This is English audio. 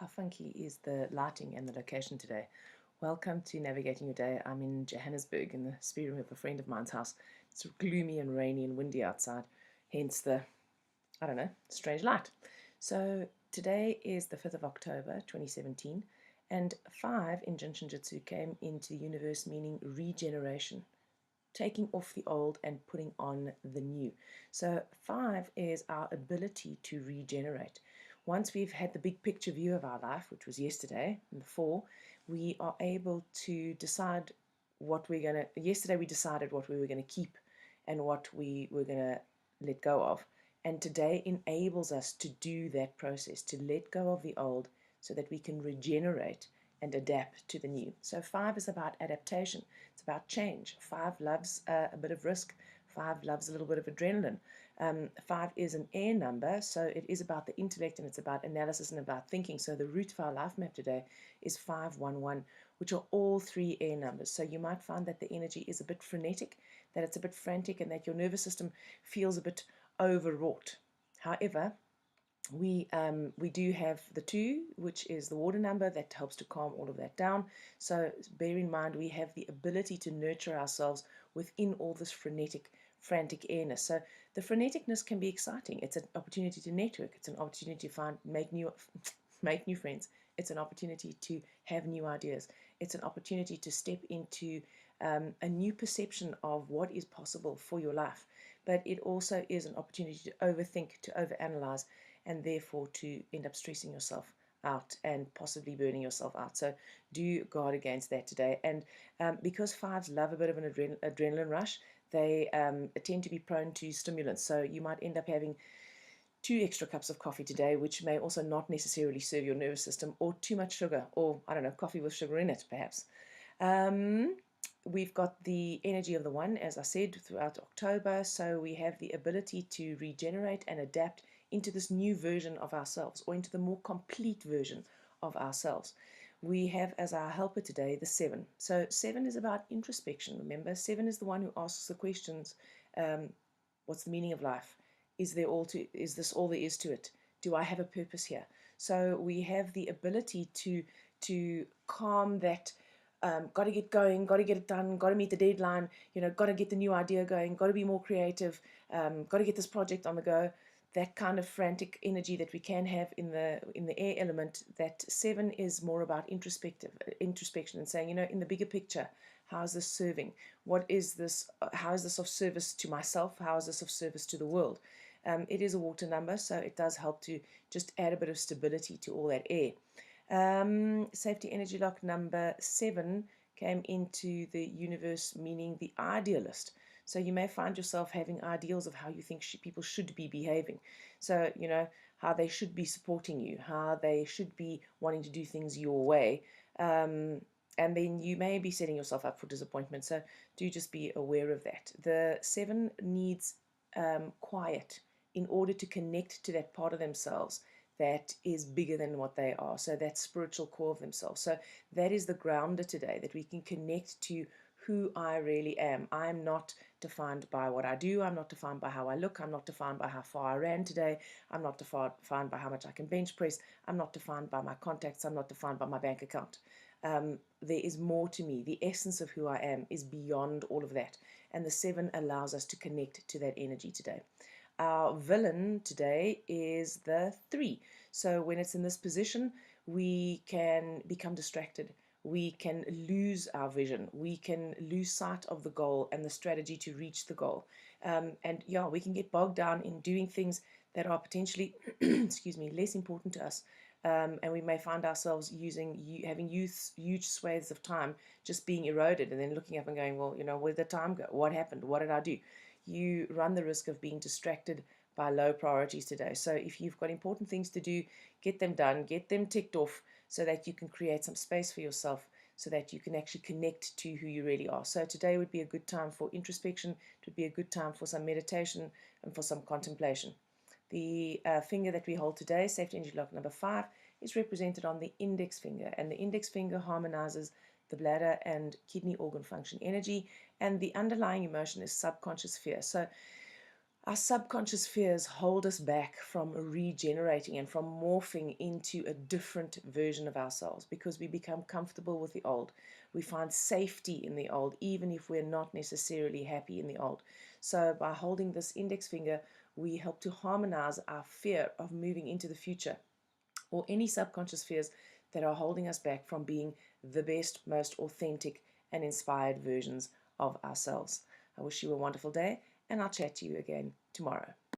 How funky is the lighting and the location today? Welcome to Navigating Your Day. I'm in Johannesburg in the spare room of a friend of mine's house. It's gloomy and rainy and windy outside, hence the, I don't know, strange light. So today is the 5th of October 2017, and 5 in Jinshin Jitsu came into the universe meaning regeneration, taking off the old and putting on the new. So 5 is our ability to regenerate. Once we've had the big picture view of our life, which was yesterday, in the 4, we are able to decide what we're going to. Yesterday we decided what we were going to keep and what we were going to let go of. And today enables us to do that process, to let go of the old so that we can regenerate and adapt to the new. So 5 is about adaptation. It's about change. 5 loves a bit of risk. 5 loves a little bit of adrenaline. 5 is an air number, so it is about the intellect and it's about analysis and about thinking. So the root of our life map today is 511, which are all 3 air numbers. So you might find that the energy is a bit frenetic, that it's a bit frantic, and that your nervous system feels a bit overwrought. However, we do have the 2, which is the water number, that helps to calm all of that down. So bear in mind we have the ability to nurture ourselves within all this frantic airness. So the freneticness can be exciting. It's an opportunity to network. It's an opportunity to make new friends. It's an opportunity to have new ideas. It's an opportunity to step into a new perception of what is possible for your life. But it also is an opportunity to overthink, to overanalyze, and therefore to end up stressing yourself out and possibly burning yourself out. So do guard against that today. And because 5s love a bit of an adrenaline rush, they tend to be prone to stimulants. So you might end up having 2 extra cups of coffee today, which may also not necessarily serve your nervous system, or too much sugar, or I don't know, coffee with sugar in it perhaps. We've got the energy of the 1, as I said, throughout October, so we have the ability to regenerate and adapt into this new version of ourselves, or into the more complete version of ourselves. We have as our helper today the 7. So 7 is about introspection. Remember, 7 is the one who asks the questions, what's the meaning of life? Is this all there is to it? Do I have a purpose here? So we have the ability to calm that, got to get going, got to get it done, got to meet the deadline, got to get the new idea going, got to be more creative, got to get this project on the go. That kind of frantic energy that we can have in the air element. That 7 is more about introspection and saying, in the bigger picture, how is this serving? What is this? How is this of service to myself? How is this of service to the world? It is a water number, so it does help to just add a bit of stability to all that air. Safety energy lock number 7 came into the universe meaning the idealist. So you may find yourself having ideals of how you think people should be behaving. So, how they should be supporting you, how they should be wanting to do things your way. And then you may be setting yourself up for disappointment. So do just be aware of that. The 7 needs quiet in order to connect to that part of themselves that is bigger than what they are. So that spiritual core of themselves. So that is the grounder today, that we can connect to who I really am. I am not defined by what I do. I'm not defined by how I look. I'm not defined by how far I ran today. I'm not defined by how much I can bench press. I'm not defined by my contacts. I'm not defined by my bank account. There is more to me. The essence of who I am is beyond all of that. And the 7 allows us to connect to that energy today. Our villain today is the 3. So when it's in this position, we can become distracted. We can lose our vision. We can lose sight of the goal and the strategy to reach the goal. We can get bogged down in doing things that are potentially, excuse me, less important to us. And we may find ourselves having huge swathes of time just being eroded, and then looking up and going, well, where did the time go? What happened? What did I do? You run the risk of being distracted by low priorities today. So if you've got important things to do, get them done, get them ticked off, so that you can create some space for yourself, so that you can actually connect to who you really are. So today would be a good time for introspection. It would be a good time for some meditation and for some contemplation. The finger that we hold today, safety energy lock number 5, is represented on the index finger, and the index finger harmonizes the bladder and kidney organ function energy, and the underlying emotion is subconscious fear. So Our subconscious fears hold us back from regenerating and from morphing into a different version of ourselves because we become comfortable with the old. We find safety in the old, even if we're not necessarily happy in the old. So, by holding this index finger, we help to harmonize our fear of moving into the future or any subconscious fears that are holding us back from being the best, most authentic, and inspired versions of ourselves. I wish you a wonderful day, and I'll chat to you again tomorrow.